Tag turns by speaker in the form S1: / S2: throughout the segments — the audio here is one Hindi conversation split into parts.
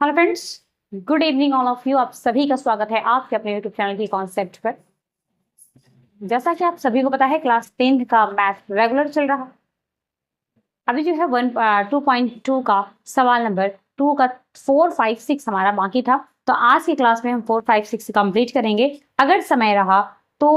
S1: Hello friends, good evening all of you. आप सभी का स्वागत है आपके अपने यूट्यूब चैनल की कॉन्सेप्ट पर। जैसा कि आप सभी को पता है, क्लास 10th का मैथ रेगुलर चल रहा। अभी जो है 2.2 का सवाल नंबर 2 का 4, 5, 6 हमारा बाकी था। तो आज की क्लास में हम 4, 5, 6 कंप्लीट करेंगे। अगर समय रहा तो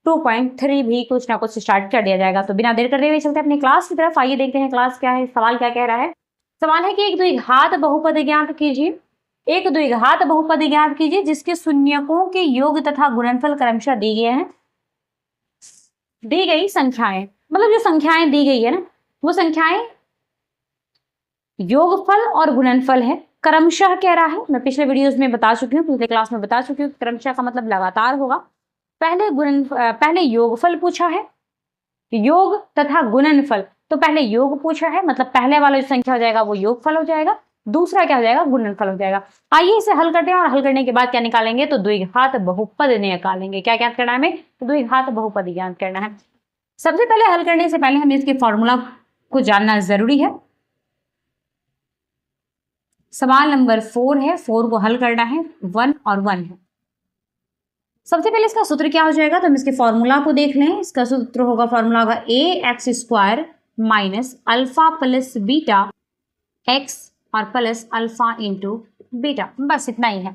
S1: 2.3 भी कुछ ना कुछ स्टार्ट कर दिया जाएगा। तो बिना देर करते हुए चलते अपनी क्लास की तरफ। आइए देखते हैं क्लास क्या है, सवाल क्या कह रहा है। सवाल है कि एक द्विघात बहुपद ज्ञात कीजिए। एक द्विघात बहुपद ज्ञात कीजिए जिसके शून्यकों के योग तथा गुणनफल क्रमशः दिए गए हैं। दी गई संख्याएं, मतलब जो संख्याएं दी गई है ना, वो संख्याएं योगफल और गुणनफल है। क्रमशः कह रहा है। मैं पिछले वीडियोस में बता चुकी हूँ, पिछले क्लास में बता चुकी हूँ। क्रमशः का मतलब लगातार होगा। पहले योगफल पूछा है, योग तथा गुणनफल। तो पहले योग पूछा है, मतलब पहले वाला जो संख्या हो जाएगा वो योगफल हो जाएगा, दूसरा क्या हो जाएगा, गुणनफल हो जाएगा। आइए इसे हल करते हैं और हल करने के बाद क्या निकालेंगे, तो द्विघात बहुपद निकालेंगे। क्या ज्ञात करना है हमें, तो द्विघात बहुपद ज्ञात करना है। सबसे पहले हल करने से पहले हमें इसके फॉर्मूला को जानना जरूरी है। सवाल नंबर 4 है, 4 को हल करना है, 1 और 1 है। सबसे पहले इसका सूत्र क्या हो जाएगा, तो हम इसके फॉर्मूला को देख लें। इसका सूत्र होगा, फॉर्मूला होगा ax² minus alpha plus beta x और प्लस अल्फा इंटू बीटा। बस इतना ही है।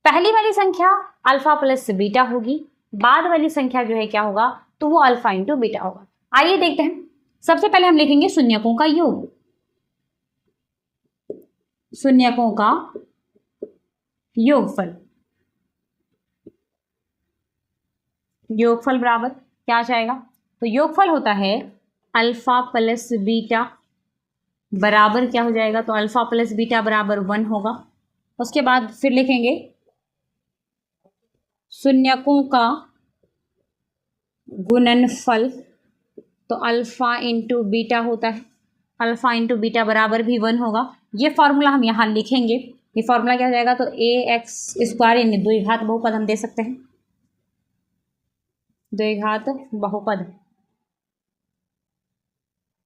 S1: पहली वाली संख्या अल्फा प्लस बीटा होगी, बाद वाली संख्या जो है क्या होगा, तो वो अल्फा इंटू बीटा होगा। आइए देखते हैं। सबसे पहले हम लिखेंगे शून्यकों का योग। शून्यकों का योगफल, योगफल बराबर क्या आ जाएगा, तो योगफल होता है अल्फा प्लस बीटा बराबर क्या हो जाएगा, तो अल्फा प्लस बीटा बराबर 1 होगा। उसके बाद फिर लिखेंगे शून्यकों का गुणनफल, तो अल्फा इंटू बीटा होता है, अल्फा इंटू बीटा बराबर भी 1 होगा। ये फॉर्मूला हम यहाँ लिखेंगे। ये फॉर्मूला क्या हो जाएगा, तो ax² यानी द्विघात बहुपद हम दे सकते हैं। द्विघात बहुपद,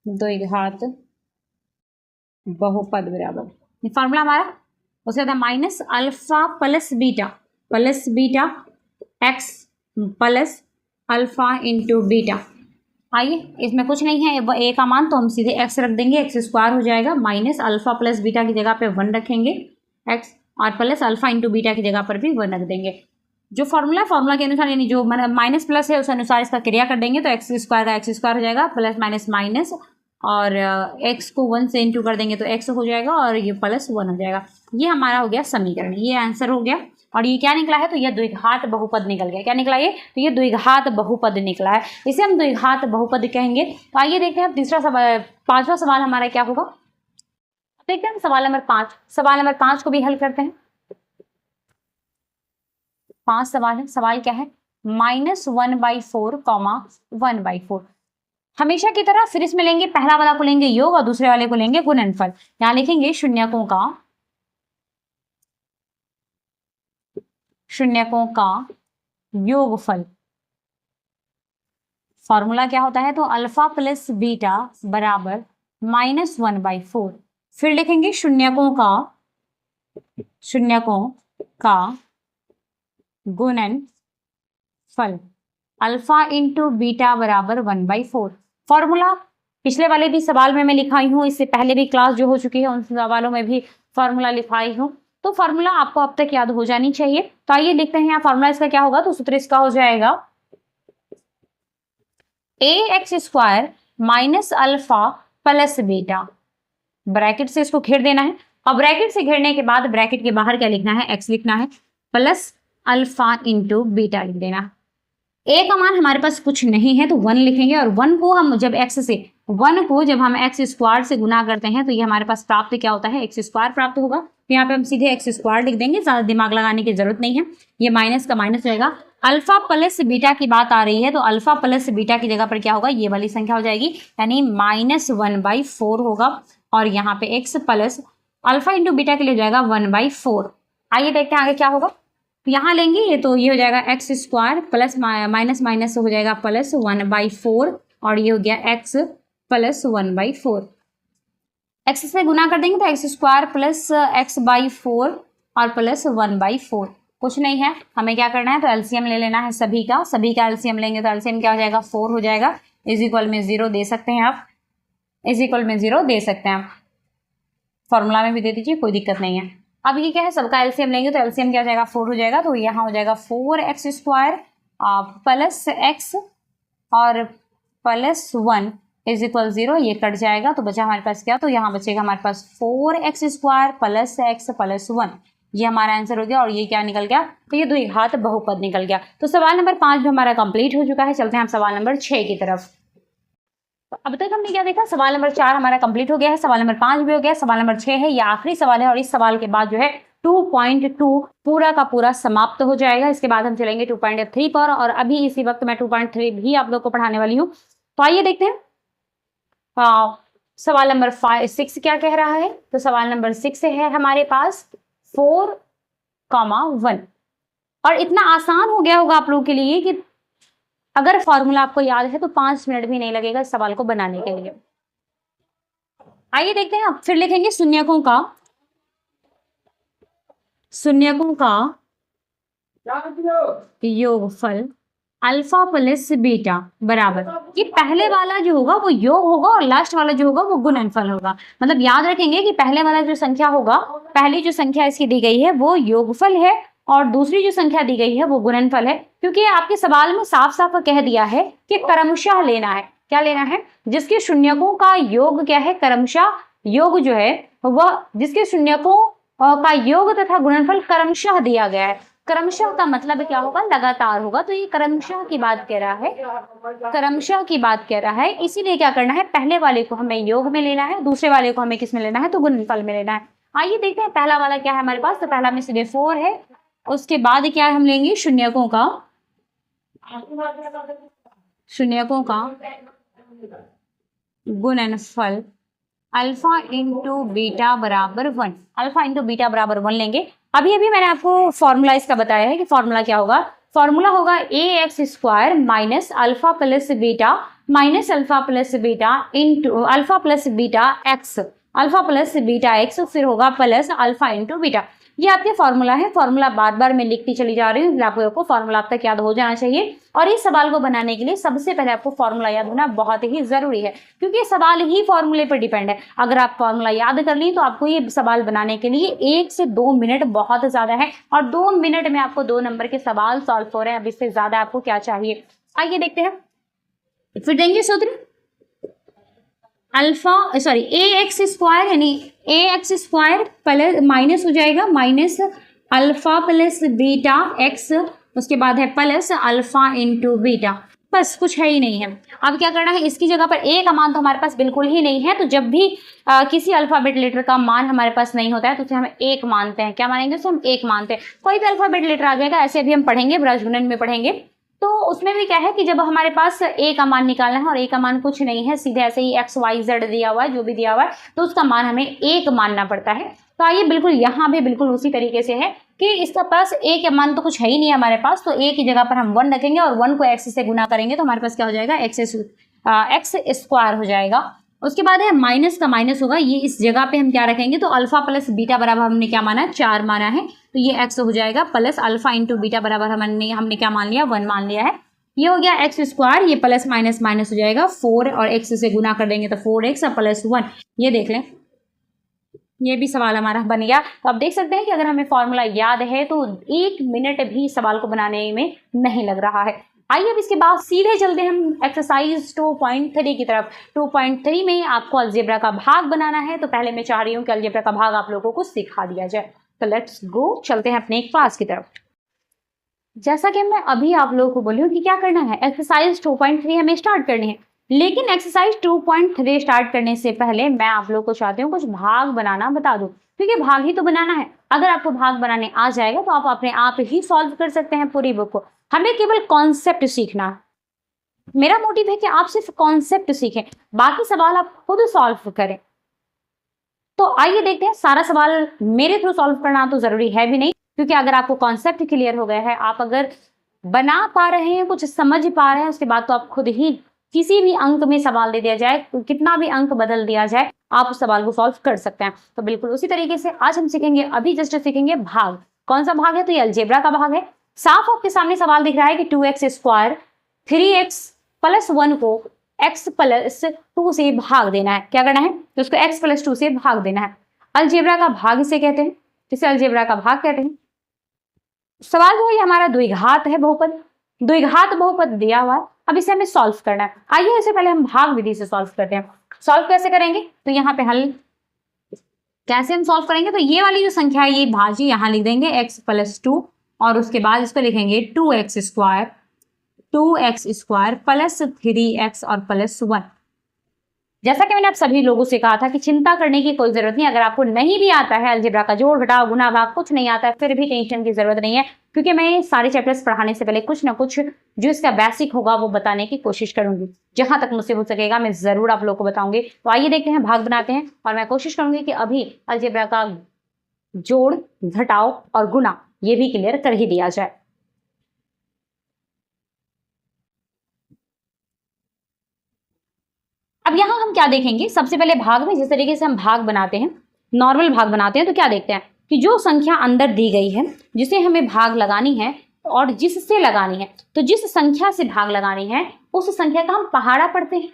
S1: द्विघात बहुपद बराबर ये फॉर्मूला हमारा। उसके बाद minus alpha plus beta x plus alpha into beta. आइए, इसमें कुछ नहीं है, ए का मान तो हम सीधे एक्स रख देंगे, x² हो जाएगा। माइनस अल्फा प्लस बीटा की जगह पे 1 रखेंगे एक्स, और प्लस अल्फा इंटू बीटा की जगह पर भी 1 रख देंगे। जो फॉर्मूला के अनुसार, यानी जो माइनस प्लस है उस अनुसार इसका क्रिया कर देंगे, तो x² का x² हो जाएगा, प्लस माइनस माइनस, और x को 1 से इंटू कर देंगे तो x हो जाएगा, और ये प्लस 1 हो जाएगा। ये हमारा हो गया समीकरण, ये आंसर हो गया। और ये क्या निकला है, तो ये द्विघात बहुपद निकल गया। क्या निकला ये, तो ये द्विघात बहुपद निकला है, इसे हम द्विघात बहुपद कहेंगे। तो आइए देखते हैं तीसरा सवाल, 5वां सवाल हमारा क्या होगा। देखते हैं सवाल नंबर 5। सवाल नंबर 5 को भी हल करते हैं। 5 सवाल है। सवाल क्या है, -1/4, 1/4। हमेशा की तरह फिर इसमें लेंगे, पहला वाला को लेंगे योग और दूसरे वाले को लेंगे गुणनफल। यहां लिखेंगे शून्यकों का योगफल। फॉर्मूला क्या होता है, तो अल्फा प्लस बीटा बराबर -1/4। फिर लिखेंगे शून्यकों का गुणनफल, अल्फा इंटू बीटा बराबर 1/4। फॉर्मूला पिछले वाले भी सवाल में मैं लिखाई हूँ, इससे पहले भी क्लास जो हो चुकी है उन सवालों में भी फॉर्मूला लिखाई हूँ, तो फॉर्मूला आपको अब तक याद हो जानी चाहिए। तो आइए देखते हैं यहाँ फॉर्मूला इसका क्या होगा, तो सूत्र इसका हो जाएगा ax² minus alpha plus beta. Bracket से इसको घेर देना है, और ब्रैकेट से घेरने के बाद ब्रैकेट के बाहर क्या लिखना है, x लिखना है, प्लस अल्फा इंटू बीटा लिख देना। a का मान हमारे पास कुछ नहीं है तो 1 लिखेंगे, और 1 को हम जब x² से गुना करते हैं तो ये हमारे पास प्राप्त क्या होता है, x² प्राप्त होगा। तो यहाँ पे हम सीधे x² लिख देंगे, ज्यादा दिमाग लगाने की जरूरत नहीं है। ये माइनस का माइनस रहेगा। अल्फा प्लस बीटा की बात आ रही है, तो अल्फा प्लस बीटा की जगह पर क्या होगा, ये वाली संख्या हो जाएगी, यानी -1/4 होगा, और यहाँ पे x plus alpha into beta के लिए जाएगा 1/4। आइए देखते हैं आगे क्या होगा। यहाँ लेंगे ये, तो ये हो जाएगा x² प्लस माइनस माइनस हो जाएगा प्लस 1/4, और ये हो गया x प्लस 1/4। x से गुना कर देंगे तो x square plus x by 4 और प्लस 1/4। कुछ नहीं है, हमें क्या करना है, तो एलसीएम ले लेना है सभी का एलसीएम लेंगे तो एलसीएम क्या हो जाएगा, 4 हो जाएगा। इज इक्वल में 0 दे सकते हैं आप, इज इक्वल में 0 दे सकते हैं आप, फॉर्मूला में भी दे दीजिए, कोई दिक्कत नहीं है। अब ये क्या है, सबका एलसीएम लेंगे तो एलसीएम क्या हो जाएगा, 4 हो जाएगा। तो यहाँ हो जाएगा 4x स्क्वायर प्लस x और प्लस 1 इज इक्वल 0, ये कट जाएगा तो बचा हमारे पास क्या, तो यहाँ बचेगा हमारे पास 4x square plus x plus 1, ये हमारा आंसर हो गया। और ये क्या निकल गया, तो ये द्विघात बहुपद निकल गया। तो सवाल नंबर 5 भी हमारा कंप्लीट हो चुका है। चलते हैं हम सवाल नंबर 6 की तरफ। तो अब तक हमने क्या देखा, सवाल नंबर 4 हमारा कंप्लीट हो गया है, सवाल नंबर 5 भी हो गया, सवाल नंबर 6 है, ये आखिरी सवाल है। और इस सवाल के बाद जो है 2.2 पूरा का पूरा समाप्त हो जाएगा। इसके बाद हम चलेंगे 2.3 पर, और अभी इसी वक्त मैं 2.3 भी आप लोग को पढ़ाने वाली हूँ। तो आइए देखते हैं सवाल नंबर 6 क्या कह रहा है। तो सवाल नंबर 6 है हमारे पास 4,1, और इतना आसान हो गया होगा आप लोगों के लिए कि अगर फॉर्मूला आपको याद है तो 5 मिनट भी नहीं लगेगा इस सवाल को बनाने के लिए। आइए देखते हैं, अब फिर लिखेंगे शून्यकों का योगफल अल्फा प्लस बीटा बराबर, ये पहले वाला जो होगा वो योग होगा और लास्ट वाला जो होगा वो गुणनफल होगा। मतलब याद रखेंगे कि पहले वाला जो संख्या होगा, पहली जो संख्या इसकी दी गई है वो योगफल है और दूसरी जो संख्या दी गई है वो गुणनफल है। क्योंकि आपके सवाल में साफ साफ कह दिया है कि क्रमशः लेना है, क्या लेना है, जिसके शून्यकों का योग क्या है, क्रमशः योग जो है वह, जिसके शून्यकों का योग तथा गुणनफल क्रमशः दिया गया है। क्रमशः का मतलब क्या होगा, लगातार होगा। तो ये क्रमशः की बात कह रहा है, क्रमशः की बात कह रहा है। इसीलिए क्या करना है, पहले वाले को हमें योग में लेना है, दूसरे वाले को हमें किस में लेना है, तो गुणनफल में लेना है। आइए देखते हैं पहला वाला क्या है हमारे पास। तो पहला में सीधे 4 है, उसके बाद क्या है, हम लेंगे शून्यकों का गुणनफल अल्फा इंटू बीटा बराबर 1, अल्फा इंटू बीटा बराबर 1 लेंगे। अभी मैंने आपको फॉर्मूला इसका बताया है कि फॉर्मूला क्या होगा, फॉर्मूला होगा ax square minus alpha plus beta minus alpha plus beta into alpha plus beta x, alpha plus beta x, फिर होगा प्लस अल्फा इंटू बीटा। ये आपके फॉर्मूला है, फॉर्मूला बार बार मैं लिखती चली जा रही हूँ, आपको फॉर्मूला अब तक याद हो जाना चाहिए। और इस सवाल को बनाने के लिए सबसे पहले आपको फॉर्मूला याद होना बहुत ही जरूरी है, क्योंकि ये सवाल ही फॉर्मूले पर डिपेंड है। अगर आप फॉर्मूला याद कर ली तो आपको ये सवाल बनाने के लिए 1 से 2 मिनट बहुत ज्यादा है, और 2 मिनट में आपको 2 नंबर के सवाल सॉल्व हो रहे हैं। अब इससे ज्यादा आपको क्या चाहिए। आइए देखते हैं, फिर देंगे सूत्र ax स्क्वायर, यानी ax स्क्वायर प्लस माइनस हो जाएगा minus alpha plus beta x, उसके बाद है प्लस अल्फा इंटू बीटा, बस कुछ है ही नहीं है। अब क्या करना है, इसकी जगह पर ए का मान तो हमारे पास बिल्कुल ही नहीं है। तो जब भी किसी अल्फाबेट लेटर का मान हमारे पास नहीं होता है तो उसे हम 1 मानते हैं। क्या मानेंगे, उसे हम 1 मानते हैं। कोई भी अल्फाबेट लेटर आ जाएगा, ऐसे अभी हम पढ़ेंगे, ब्रजगुणन में पढ़ेंगे, तो उसमें भी क्या है कि जब हमारे पास ए का मान निकालना है और ए का मान कुछ नहीं है, सीधे ऐसे ही एक्स वाई जेड दिया हुआ है, जो भी दिया हुआ है, तो उसका मान हमें 1 मानना पड़ता है। तो आइए बिल्कुल यहाँ भी बिल्कुल उसी तरीके से है कि इसका पास ए का मान तो कुछ है ही नहीं है हमारे पास, तो ए की जगह पर हम 1 रखेंगे और 1 को एक्स से गुना करेंगे तो हमारे पास क्या हो जाएगा, एक्स स्क्वायर हो जाएगा। उसके बाद है माइनस का माइनस होगा, ये इस जगह पे हम क्या रखेंगे, तो अल्फा प्लस बीटा बराबर हमने क्या माना है, 4 माना है, तो ये एक्स हो जाएगा प्लस अल्फा इंटू बीटा बराबर हमने क्या मान लिया, 1 मान लिया है। ये हो गया एक्स स्क्वायर, ये प्लस माइनस माइनस हो जाएगा, 4 और एक्स से गुना कर देंगे तो 4x और प्लस 1। ये देख लें, ये भी सवाल हमारा बन गया। तो आप देख सकते हैं कि अगर हमें फॉर्मूला याद है तो 1 मिनट भी सवाल को बनाने में नहीं लग रहा है। आइए अब इसके बाद सीधे चलते हैं हम एक्सरसाइज 2.3 की तरफ। 2.3 में आपको अलजेब्रा का भाग बनाना है, तो पहले मैं चाह रही हूँ कि अलजेब्रा का भाग आप लोगों को सिखा दिया जाए। तो लेट्स गो, चलते हैं अपने क्लास की तरफ। जैसा कि मैं अभी आप लोगों को बोली हूँ कि क्या करना है, एक्सरसाइज 2.3 हमें स्टार्ट करनी है, लेकिन एक्सरसाइज 2.3 स्टार्ट करने से पहले मैं आप लोगों को चाहती हूँ कुछ भाग बनाना बता दूं, क्योंकि भाग ही तो बनाना है। अगर आपको भाग बनाने आ जाएगा तो आप अपने आप ही सॉल्व कर सकते हैं पूरी बुक को। हमें केवल कॉन्सेप्ट सीखना है, मेरा मोटिव है कि आप सिर्फ कॉन्सेप्ट सीखें, बाकी सवाल आप खुद सॉल्व करें। तो आइए देखते हैं, सारा सवाल मेरे थ्रू सॉल्व करना तो जरूरी है भी नहीं, क्योंकि अगर आपको कॉन्सेप्ट क्लियर हो गया है, आप अगर बना पा रहे हैं, कुछ समझ पा रहे हैं, उसके बाद तो आप खुद ही किसी भी अंक में सवाल दे दिया जाए, कितना भी अंक बदल दिया जाए, आप उस सवाल को सॉल्व कर सकते हैं। तो बिल्कुल उसी तरीके से आज हम सीखेंगे, अभी जस्ट सीखेंगे भाग। कौन सा भाग है? तो ये अलजेब्रा का भाग है। साफ आपके सामने सवाल दिख रहा है कि 2x स्क्वायर 3x प्लस 1 को x प्लस 2 से भाग देना है। क्या करना है? तो उसको x प्लस 2 से भाग देना है। अलजेब्रा का भाग इसे कहते हैं, इसे अलजेब्रा का भाग कहते हैं। सवाल जो है हमारा द्विघात है बहुपद, द्विघात बहुपद दिया हुआ है। अब इसे हमें सॉल्व करना है। आइए इससे पहले हम भाग विधि से सॉल्व करते हैं। सॉल्व कैसे करेंगे? तो यहाँ पे हल कैसे हम सॉल्व करेंगे? तो ये वाली जो संख्या है ये भाजी यहाँ लिख देंगे x प्लस 2 और उसके बाद इसको लिखेंगे 2x स्क्वायर प्लस 3x और प्लस 1। जैसा कि मैंने आप सभी लोगों से कहा था कि चिंता करने की कोई जरूरत नहीं। अगर आपको नहीं भी आता है अलजेब्रा का जोड़ घटाव गुणा भाग कुछ नहीं आता है, फिर भी टेंशन की जरूरत नहीं है, क्योंकि मैं सारे चैप्टर्स पढ़ाने से पहले कुछ ना कुछ जो इसका बेसिक होगा वो बताने की कोशिश करूंगी। जहां तक मुझसे हो सकेगा मैं जरूर आप लोगों को बताऊंगी। तो आइए देखते हैं, भाग बनाते हैं और मैं कोशिश करूंगी कि अभी अलजेब्रा का जोड़ घटाव और गुणा ये भी क्लियर कर ही दिया जाए। अब यहाँ हम क्या देखेंगे? सबसे पहले भाग में जिस तरीके से हम भाग बनाते हैं, नॉर्मल भाग बनाते हैं, तो क्या देखते हैं कि जो संख्या अंदर दी गई है जिसे हमें भाग लगानी है और जिससे लगानी है, तो जिस संख्या से भाग लगानी है उस संख्या का हम पहाड़ा पढ़ते हैं।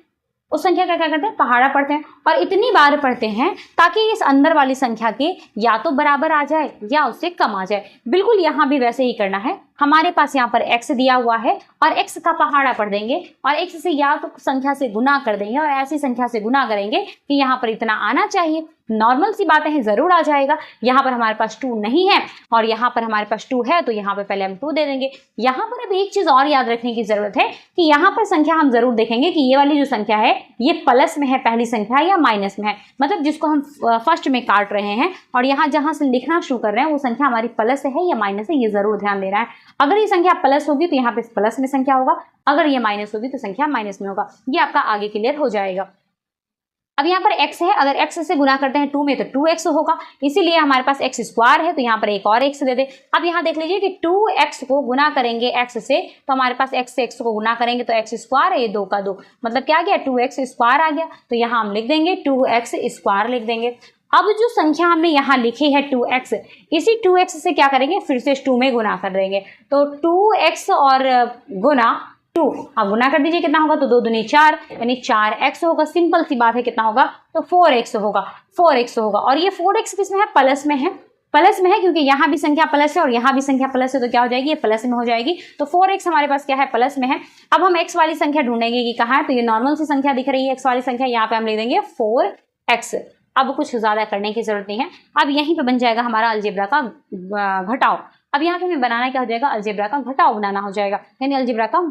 S1: उस संख्या का क्या करते हैं? पहाड़ा पढ़ते हैं। और इतनी बार पढ़ते हैं ताकि इस अंदर वाली संख्या के या तो बराबर आ जाए या उससे कम आ जाए। बिल्कुल यहाँ भी वैसे ही करना है। हमारे पास यहाँ पर x दिया हुआ है और x का पहाड़ा पढ़ देंगे और x से या तो संख्या से गुना कर देंगे और ऐसी संख्या से गुना करेंगे कि यहाँ पर इतना आना चाहिए। नॉर्मल सी बातें हैं, जरूर आ जाएगा। यहाँ पर हमारे पास 2 नहीं है और यहाँ पर हमारे पास 2 है, तो यहाँ पर पहले हम 2 दे देंगे। यहाँ पर अब एक चीज और याद रखने की जरूरत है कि यहाँ पर संख्या हम जरूर देखेंगे कि ये वाली जो संख्या है ये प्लस में है पहली संख्या या माइनस में है, मतलब जिसको हम फर्स्ट में काट रहे हैं और यहाँ जहां से लिखना शुरू कर रहे हैं वो संख्या हमारी प्लस है या माइनस है, ये जरूर ध्यान देना है। अगर ये संख्या प्लस होगी तो यहाँ पे प्लस में संख्या होगा, अगर ये माइनस होगी तो संख्या माइनस में होगा। ये आपका आगे क्लियर हो जाएगा। अब यहाँ पर x है, अगर x से गुना करते हैं 2 में तो 2x होगा, इसीलिए हमारे पास x स्क्वायर है, तो यहाँ पर एक और x दे दे। अब यहाँ देख लीजिए कि 2x को गुना करेंगे x से, तो हमारे पास x से x को गुना करेंगे तो x स्क्वायर है, ये 2 का 2, मतलब क्या आ गया? 2x स्क्वायर आ गया। तो यहाँ हम लिख देंगे 2x स्क्वायर लिख देंगे। अब जो संख्या हमने यहाँ लिखी है 2x, इसी 2x से क्या करेंगे? फिर से 2 में गुना कर देंगे, तो 2x और गुना 2, अब गुना कर दीजिए, कितना होगा? तो 2 दूनी 4 यानी 4x होगा। सिंपल सी बात है, कितना होगा? तो 4x होगा, 4x होगा। और ये 4x किसमें है? प्लस में है, प्लस में है क्योंकि यहाँ भी संख्या प्लस है और यहाँ भी संख्या प्लस है, तो क्या हो जाएगी? ये प्लस में हो जाएगी। तो 4x हमारे पास क्या है? प्लस में है। अब हम x वाली संख्या ढूंढेंगे कि कहाँ है, तो ये नॉर्मल सी संख्या दिख रही है x वाली संख्या, यहाँ पे हम लिख देंगे 4x। अब कुछ ज्यादा करने की जरूरत नहीं है। अब यहीं पे बन जाएगा हमारा अलजेब्रा का घटाव। अब यहाँ पे हमें बनाना क्या हो जाएगा? अलजेब्रा का घटाव बनाना हो जाएगा, यानी अलजेब्रा का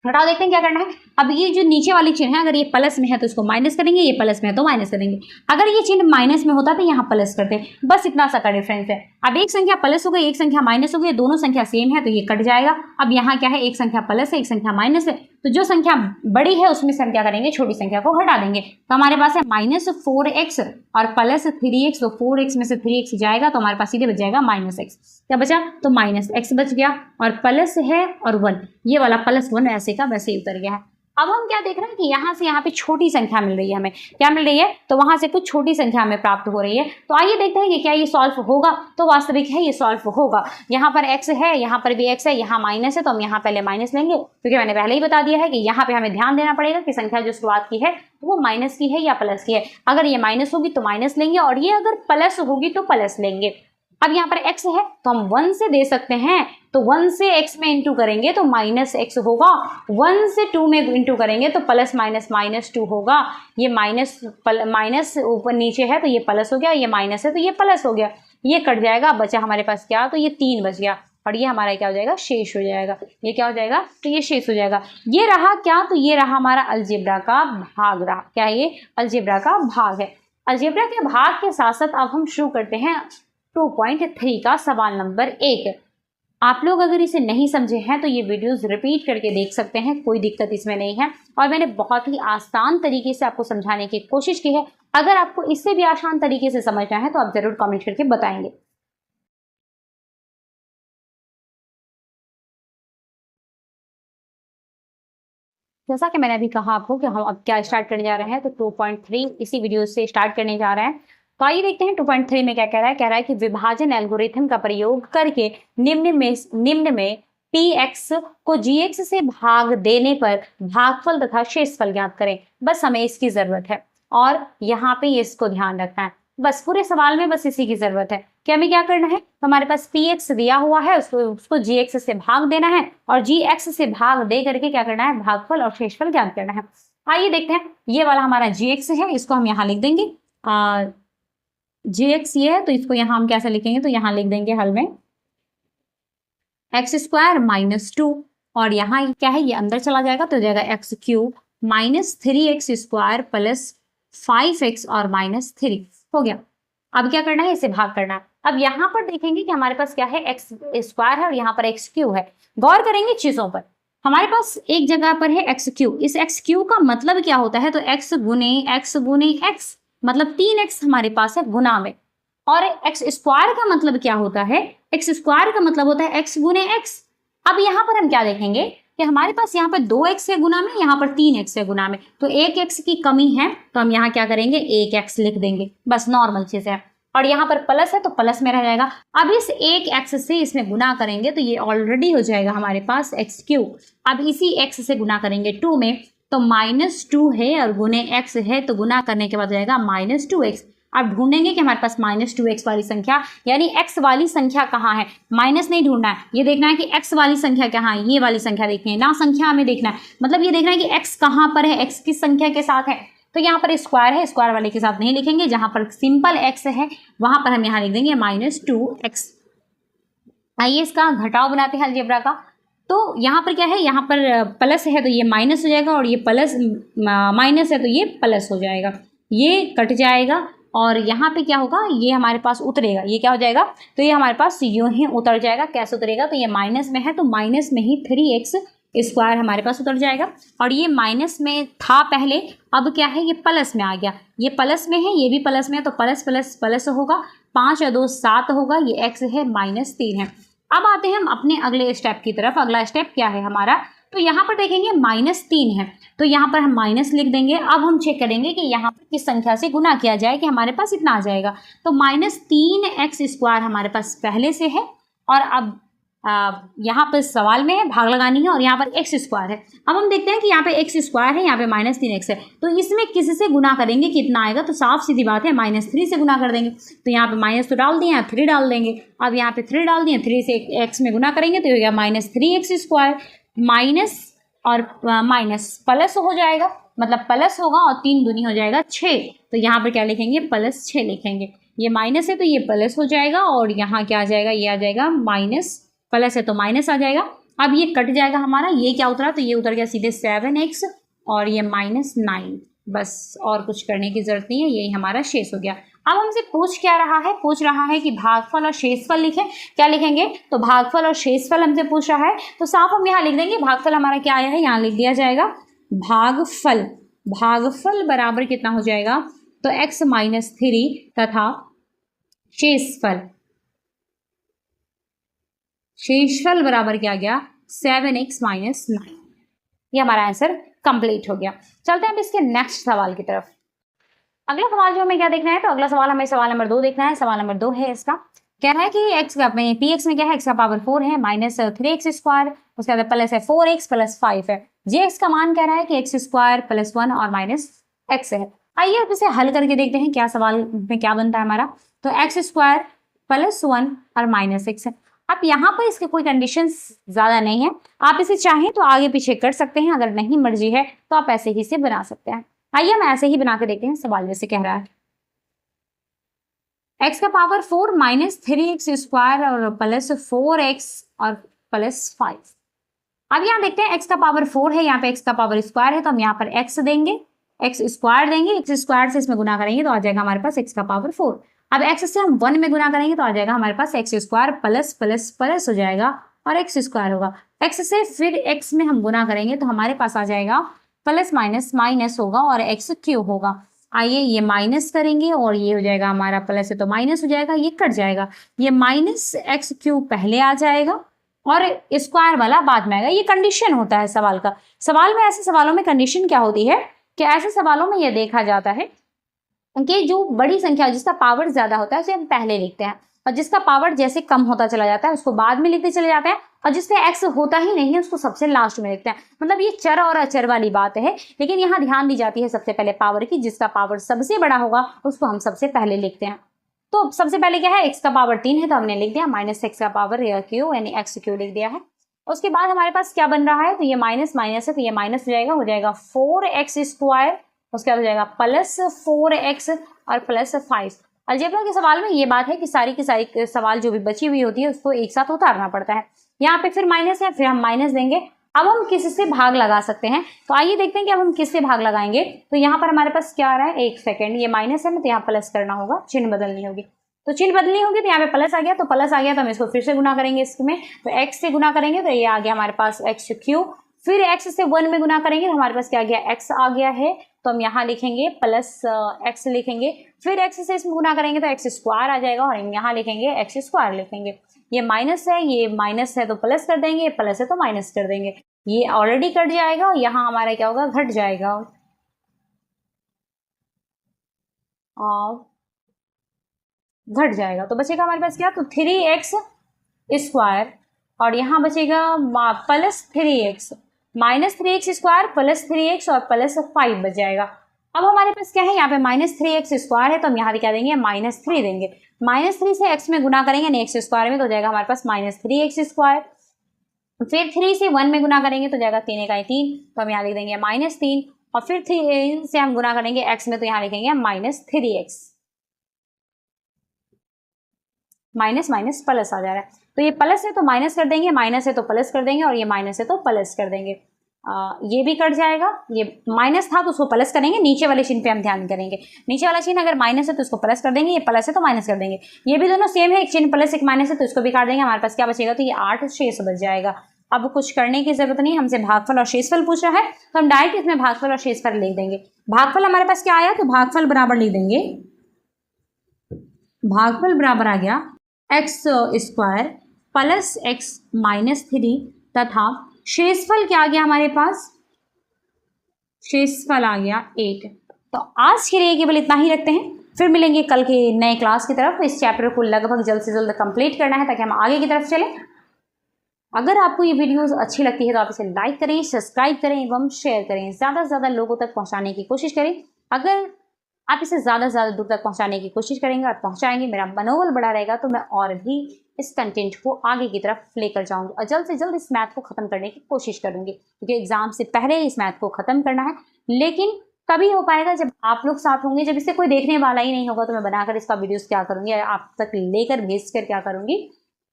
S1: घटाव। देखते हैं क्या करना है। अब ये जो नीचे वाली चिन्ह है, अगर ये प्लस में है तो इसको माइनस करेंगे, ये प्लस में है तो माइनस करेंगे। अगर ये चिन्ह माइनस में होता तो यहाँ प्लस करते, बस इतना सा का डिफरेंस है। अब एक संख्या प्लस हो गई, एक संख्या माइनस हो गई, दोनों संख्या सेम है तो ये कट जाएगा। अब यहाँ क्या है? एक संख्या प्लस है, एक संख्या माइनस है, तो जो संख्या बड़ी है उसमें से हम क्या करेंगे? छोटी संख्या को हटा देंगे। तो हमारे पास है -4x और प्लस 3x, तो 4x में से 3x जाएगा तो हमारे पास सीधे बच जाएगा -x। क्या बचा? तो -x बच गया और प्लस है और 1, ये वाला +1 ऐसे का वैसे ही उतर गया है। अब हम क्या देख रहे हैं कि यहाँ से यहाँ पे छोटी संख्या मिल रही है, हमें क्या मिल रही है? तो वहां से कुछ छोटी संख्या हमें प्राप्त हो रही है। तो आइए देखते हैं कि क्या ये सॉल्व होगा। तो वास्तविक है, ये सॉल्व होगा। यहाँ पर x है, यहाँ पर भी x है, यहाँ माइनस है, तो हम यहाँ पहले माइनस लेंगे, क्योंकि मैंने पहले ही बता दिया है कि यहाँ पे हमें ध्यान देना पड़ेगा कि संख्या जो शुरुआत की है वो माइनस की है या प्लस की है। अगर ये माइनस होगी तो माइनस लेंगे और ये अगर प्लस होगी तो प्लस लेंगे। अब यहाँ पर x है तो हम 1 से दे सकते हैं, तो 1 से x में इंटू करेंगे तो -x होगा, 1 से 2 में इंटू करेंगे तो प्लस माइनस -2 होगा। ये माइनस ऊपर नीचे है तो ये प्लस हो गया, ये माइनस है तो ये प्लस हो गया, ये कट जाएगा, बचा हमारे पास क्या? तो ये 3 बच गया और ये हमारा क्या हो जाएगा? शेष हो जाएगा। ये क्या हो जाएगा? तो ये शेष हो जाएगा। ये रहा क्या? तो ये रहा हमारा अलजेब्रा का भाग रहा। क्या है ये? अलजेब्रा का भाग है। अलजेब्रा के भाग के साथ साथ अब हम शुरू करते हैं 2.3 का सवाल नंबर 1। आप लोग अगर इसे नहीं समझे हैं तो ये वीडियोस रिपीट करके देख सकते हैं, कोई दिक्कत इसमें नहीं है। और मैंने बहुत ही आसान तरीके से आपको समझाने की कोशिश की है। अगर आपको इससे भी आसान तरीके से समझना है तो आप जरूर कमेंट करके बताएंगे। जैसा कि मैंने अभी कहा आपको कि हम अब क्या स्टार्ट करने जा रहे हैं, तो 2.3 इसी वीडियो से स्टार्ट करने जा रहे हैं। तो आइए देखते हैं 2.3 में क्या कह रहा है कि विभाजन एल्गोरिथम का प्रयोग करके निम्न में px को gx से भाग देने पर भागफल तथा शेषफल ज्ञात करें। बस हमें इसकी जरूरत है और यहाँ पे इसको ध्यान रखना है। बस पूरे सवाल में बस इसी की जरूरत है कि हमें क्या करना है। तो हमारे पास px दिया हुआ है, उसको gx से भाग देना है और gx से भाग दे करके क्या करना है, भागफल और शेषफल ज्ञात करना है। आइए देखते हैं, ये वाला हमारा gx है, इसको हम यहाँ लिख देंगे। gx ये है तो इसको यहाँ हम कैसे लिखेंगे, तो यहाँ लिख देंगे हल में एक्स स्क्वायर माइनस 2 और यहाँ क्या है, ये अंदर चला जाएगा तो हो जाएगा x cube minus 3x square plus 5x और माइनस 3 हो गया। अब क्या करना है, इसे भाग करना है। अब यहाँ पर देखेंगे कि हमारे पास क्या है, एक्स स्क्वायर है और यहाँ पर एक्स क्यूब है। गौर करेंगे चीजों पर, हमारे पास एक जगह पर है एक्स क्यूब। इस एक्स क्यूब का मतलब क्या होता है, तो एक्स गुने एक्स मतलब 3x हमारे पास है गुना में। और एक्स स्क्वायर का मतलब क्या होता है, एक्स स्क्वायर का मतलब होता है एक्स गुने एक्स। अब यहाँ पर हम क्या देखेंगे कि हमारे पास यहाँ पर 2x है गुना में, यहाँ पर 3x है गुना में, तो 1x की कमी है तो हम यहाँ क्या करेंगे, 1x लिख देंगे, बस नॉर्मल चीज है। और यहाँ पर प्लस है तो प्लस में रह जाएगा। अब इस 1x से इसमें गुना करेंगे तो ये ऑलरेडी हो जाएगा हमारे पास एक्स क्यूब। अब इसी x से गुना करेंगे 2 में तो -2 है और गुने x है तो गुना करने के बाद जाएगा -2x। अब ढूंढेंगे कि हमारे पास -2x वाली संख्या यानी x वाली संख्या कहाँ है। माइनस नहीं ढूंढना है, ये देखना है कि x वाली संख्या कहाँ है, ये वाली संख्या देखनी है ना, संख्या हमें देखना है। मतलब ये देखना है कि x कहाँ पर है, x किस संख्या के साथ है। तो यहाँ पर स्क्वायर है, स्क्वायर वाले के साथ नहीं लिखेंगे, जहां पर सिंपल x है वहां पर हम यहाँ लिख देंगे -2x। आइए इसका घटाव बनाते हैं अलजेब्रा का। तो यहाँ पर क्या है, यहाँ पर प्लस है तो ये माइनस हो जाएगा और ये प्लस माइनस है तो ये प्लस हो जाएगा, ये कट जाएगा और यहाँ पे क्या होगा, ये हमारे पास उतरेगा, ये क्या हो जाएगा, तो ये हमारे पास यूं ही उतर जाएगा। कैसे उतरेगा, तो ये माइनस में है तो माइनस में ही 3x स्क्वायर हमारे पास उतर जाएगा। और ये माइनस में था पहले, अब क्या है, ये प्लस में आ गया, ये प्लस में है, ये भी प्लस में है तो प्लस प्लस प्लस होगा, 5 और 2 7 होगा, ये x है -3 है। अब आते हैं हम अपने अगले स्टेप की तरफ। अगला स्टेप क्या है हमारा, तो यहाँ पर देखेंगे -3 है तो यहाँ पर हम माइनस लिख देंगे। अब हम चेक करेंगे कि यहाँ पर किस संख्या से गुना किया जाए कि हमारे पास इतना आ जाएगा। तो -3x स्क्वायर हमारे पास पहले से है और अब यहाँ पर सवाल में है भाग लगानी है और यहाँ पर x स्क्वायर है। अब हम देखते हैं कि यहाँ पे x स्क्वायर है, यहाँ पे -3x है, तो इसमें किसी से गुना करेंगे कितना आएगा, तो साफ सीधी बात है -3 से गुना कर देंगे। तो यहाँ पे माइनस तो डाल दिए, यहाँ 3 डाल देंगे। अब यहाँ पे 3 डाल दिए, 3 से x में गुना करेंगे तो हो गया -3x स्क्वायर माइनस और माइनस प्लस हो जाएगा, मतलब प्लस होगा और 3 दूनी हो जाएगा 6। तो यहाँ पर क्या लिखेंगे, +6 लिखेंगे। ये माइनस है तो ये प्लस हो जाएगा और यहाँ क्या आ जाएगा, ये आ जाएगा माइनस, प्लस है तो माइनस आ जाएगा। अब ये कट जाएगा हमारा, ये क्या उतरा, तो ये उतर गया सीधे 7x और ये -9। बस और कुछ करने की जरूरत नहीं है, यही हमारा शेष हो गया। अब हमसे पूछ क्या रहा है, पूछ रहा है कि भागफल और शेषफल लिखें। क्या लिखेंगे, तो भागफल और शेषफल हमसे पूछ रहा है तो साफ हम यहाँ लिख देंगे। भागफल हमारा क्या आया है, यहाँ लिख दिया जाएगा भागफल। भागफल बराबर कितना हो जाएगा, तो x -3 तथा शेषफल बराबर क्या आ गया, 7x -9। ये हमारा आंसर कंप्लीट हो गया। चलते हैं अब इसके नेक्स्ट सवाल की तरफ। अगला सवाल जो हमें क्या देखना है, तो अगला सवाल हमें सवाल नंबर 2 देखना है। सवाल नंबर 2 है इसका, कह रहा है कि x का px में क्या है, x का पावर 4 है -3x स्क्वायर, उसके बाद प्लस है 4x + 5 है। jx का मान कह रहा है कि x स्क्वायर + 1 और -x है। आइए अब इसे हल करके देखते हैं क्या सवाल में क्या बनता है हमारा। तो x स्क्वायर + 1 और -x है। अब यहाँ पर इसके कोई कंडीशंस ज़्यादा नहीं है, आप इसे चाहें तो आगे पीछे कर सकते हैं, अगर नहीं मर्जी है तो आप ऐसे ही से बना सकते हैं। आइए हम ऐसे ही बना के देखते हैं। सवाल जैसे कह रहा है x का पावर 4 -3x स्क्वायर और +4x और +5। अब यहाँ देखते हैं x का पावर 4 है, यहाँ पे x का पावर स्क्वायर है तो हम यहाँ पर x देंगे, x स्क्वायर देंगे, x स्क्वायर से इसमें गुना करेंगे तो आ जाएगा हमारे पास x का पावर 4। अब x से हम 1 में गुना करेंगे तो आ जाएगा हमारे पास x स्क्वायर प्लस हो जाएगा और x स्क्वायर होगा। x से फिर x में हम गुना करेंगे तो हमारे पास आ जाएगा प्लस माइनस होगा और x क्यूब होगा। आइए ये माइनस करेंगे और ये हो जाएगा हमारा प्लस है तो माइनस हो जाएगा, ये कट जाएगा, ये -x क्यूब पहले आ जाएगा और स्क्वायर वाला बाद में आएगा। ये कंडीशन होता है सवाल का। सवाल में, ऐसे सवालों में कंडीशन क्या होती है कि ऐसे सवालों में यह देखा जाता है कि जो बड़ी संख्या जिसका पावर ज्यादा होता है उसे हम पहले लिखते हैं, और जिसका पावर जैसे कम होता चला जाता है उसको बाद में लिखते चले जाते हैं, और जिसपे एक्स होता ही नहीं है उसको सबसे लास्ट में लिखते हैं। मतलब ये चर और अचर वाली बात है, लेकिन यहाँ ध्यान दी जाती है सबसे पहले पावर की। जिसका पावर सबसे बड़ा होगा उसको हम सबसे पहले लिखते हैं। तो सबसे पहले क्या है, एक्स का पावर 3 है तो हमने लिख दिया माइनस एक्स का पावर क्यू, यानी एक्स क्यू लिख दिया है। उसके बाद हमारे पास क्या बन रहा है, तो ये माइनस माइनस है तो ये माइनस हो जाएगा 4x स्क्वायर, उसके बाद हो जाएगा प्लस 4x और प्लस 5। अलजेब्रा के सवाल में ये बात है कि सारी की सारी सवाल जो भी बची हुई होती है उसको एक साथ उतारना पड़ता है। यहाँ पे फिर माइनस है, फिर हम माइनस देंगे। अब हम किससे भाग लगा सकते हैं, तो आइए देखते हैं कि अब हम किससे भाग लगाएंगे। तो यहाँ पर हमारे पास क्या आ रहा है, एक सेकेंड, ये माइनस है ना तो यहाँ प्लस करना होगा, चिन्ह बदलनी होगी। तो चिन्ह बदलनी होगी तो यहाँ पे प्लस आ गया, तो प्लस आ गया तो हम इसको फिर से गुना करेंगे इसमें, तो x से गुना करेंगे तो ये आ गया हमारे पास एक्स क्यूब। फिर x से 1 में गुना करेंगे तो हमारे पास क्या आ गया, x आ गया है, तो हम यहाँ लिखेंगे प्लस x लिखेंगे। फिर x से इसमें गुना करेंगे तो x स्क्वायर आ जाएगा, और हम यहाँ लिखेंगे x स्क्वायर लिखेंगे। ये माइनस है, ये माइनस है तो प्लस कर देंगे, प्लस है तो माइनस कर देंगे। ये ऑलरेडी कट जाएगा और यहाँ हमारा क्या होगा, घट जाएगा और घट जाएगा। तो बचेगा हमारे पास क्या, तो 3x स्क्वायर, और यहाँ बचेगा plus 3x, minus 3x square plus 3x और प्लस 5 बच जाएगा। अब हमारे पास क्या है, यहाँ पे माइनस 3x स्क्वायर है तो हम यहाँ क्या देंगे, माइनस 3 देंगे। माइनस 3 से x में गुना करेंगे यानी x स्क्वायर में, तो जाएगा हमारे पास माइनस 3x स्क्वायर। फिर 3 से 1 में गुना करेंगे तो जाएगा 3 का 3, तो हम यहाँ लिख देंगे माइनस 3। और फिर 3 से हम गुना करेंगे x में, तो यहाँ लिखेंगे minus 3x। Minus minus plus आ जा रहा है, तो ये प्लस है तो माइनस कर देंगे, माइनस है तो प्लस कर देंगे, और ये माइनस है तो प्लस कर देंगे। ये भी कट जाएगा, ये माइनस था तो उसको प्लस करेंगे। नीचे वाले चिन्ह पे हम ध्यान करेंगे, नीचे वाला चिन्ह अगर माइनस है तो उसको प्लस कर देंगे, ये प्लस है तो माइनस कर देंगे। ये भी दोनों सेम है, एक चिन्ह प्लस एक माइनस है तो इसको भी काट देंगे। हमारे पास क्या बचेगा, तो ये 8 शेष बच जाएगा। अब कुछ करने की जरूरत नहीं, हमसे भागफल और शेषफल पूछ रहा है तो हम डायरेक्ट इसमें भागफल और शेषफल लिख देंगे। भागफल हमारे पास क्या आया, तो भागफल बराबर लिख देंगे, भागफल बराबर आ गया x square plus x minus 3 तथा शेषफल क्या आ गया हमारे पास, शेषफल आ गया 8। तो आज के लिए केवल इतना ही रखते हैं, फिर मिलेंगे कल के नए क्लास की तरफ। इस चैप्टर को लगभग जल्द से जल्द कंप्लीट करना है ताकि हम आगे की तरफ चलें। अगर आपको ये वीडियोस अच्छी लगती है तो आप इसे लाइक करें, सब्सक्राइब करें एवं शेयर करें, ज़्यादा से ज़्यादा लोगों तक पहुँचाने की कोशिश करें। अगर आप इसे ज़्यादा से ज़्यादा दूर तक पहुंचाने की कोशिश करेंगे और पहुंचाएंगे, मेरा मनोबल बढ़ा रहेगा, तो मैं और भी इस कंटेंट को आगे की तरफ लेकर जाऊंगी और जल्द से जल्द इस मैथ को ख़त्म करने की कोशिश करूंगी, क्योंकि एग्जाम से पहले इस मैथ को ख़त्म करना है। लेकिन तभी हो पाएगा जब आप लोग साथ होंगे, जब इसे कोई देखने वाला ही नहीं होगा तो मैं बनाकर इसका वीडियोस क्या करूँगी, आप तक लेकर भेज कर क्या करूँगी।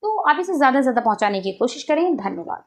S1: तो आप इसे ज़्यादा से ज़्यादा पहुँचाने की कोशिश करें। धन्यवाद।